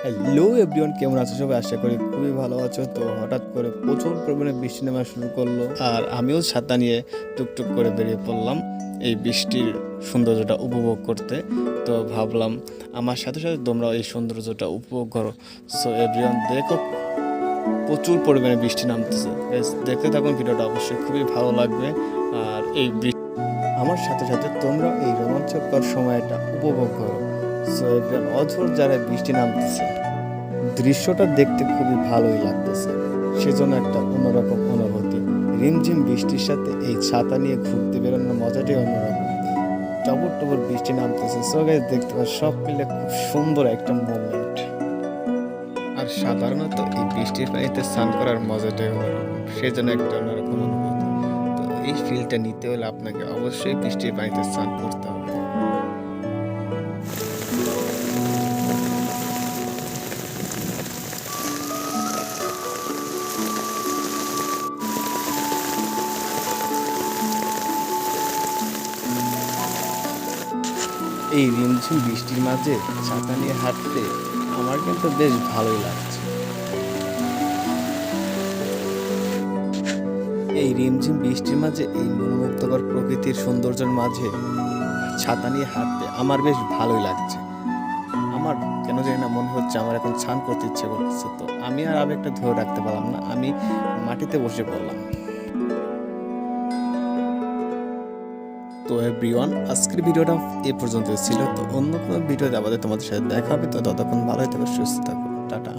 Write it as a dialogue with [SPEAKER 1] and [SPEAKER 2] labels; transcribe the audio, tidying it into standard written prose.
[SPEAKER 1] Hello everyone, কেমন আছো সবাই? আশা করি খুবই ভালো আছো। তো হঠাৎ করে প্রচুর পরিমাণে বৃষ্টি নামা শুরু করলো, আর আমিও ছাতা নিয়ে টুকটুক করে বেরিয়ে পড়লাম এই বৃষ্টির সৌন্দর্যটা উপভোগ করতে। তো ভাবলাম আমার সাথে সাথে তোমরাও এই সৌন্দর্যটা উপভোগ করো। সো এভরিওয়ান, দেখো প্রচুর পরিমাণে বৃষ্টি নামতেছে। দেখতে থাকুন ভিডিওটা, অবশ্যই খুবই ভালো লাগবে। আর এই আমার সাথে সাথে তোমরা এই রোমাঞ্চকর সময়টা উপভোগ করো। সো এভরিওয়ান, অঝোর যারা বৃষ্টি নামতেছে, দৃশ্যটা দেখতে খুবই ভালোই লাগতেছে। সেজন্য একটা অন্যরকম অনুভূতি। রিমঝিম বৃষ্টির সাথে এই ছাতা নিয়ে ঘুরতে বেরোনোর মজাটাই অন্যরকম। টপর টপর বৃষ্টি নামতেছে, সো গাইস দেখতে পাচ্ছ সব মিলে খুব সুন্দর একটা মোমেন্ট। আর সাধারণত এই বৃষ্টির পানিতে স্নান করার মজাটাই অন্যরকম, সেজন্য একটা অন্যরকম অনুভূতি। তো এই ফিলটা নিতে হলে আপনাকে অবশ্যই বৃষ্টির পানিতে স্নান করতে হবে। এই রিমঝিম বৃষ্টির মাঝে ছাতা নিয়ে হাঁটতে আমার কিন্তু বেশ ভালোই লাগছে। এই রিমঝিম বৃষ্টির মাঝে এই মনোমুগ্ধকর প্রকৃতির সৌন্দর্যের মাঝে ছাতা নিয়ে হাঁটতে আমার বেশ ভালোই লাগছে। আমার কেন জানি না মনে হচ্ছে আমার এখন স্নান করতে ইচ্ছে করতেছে। তো আমি আর আবেগটা ধরে রাখতে পারলাম না, আমি মাটিতে বসে পড়লাম। তো এভরিওয়ান, আজকের ভিডিওটা এ পর্যন্ত ছিল। তো অন্য কোনো ভিডিওতে আবার তোমাদের সাথে দেখা হবে। তো ততক্ষণ ভালোই থাকো, সুস্থ থাকো, টাটা।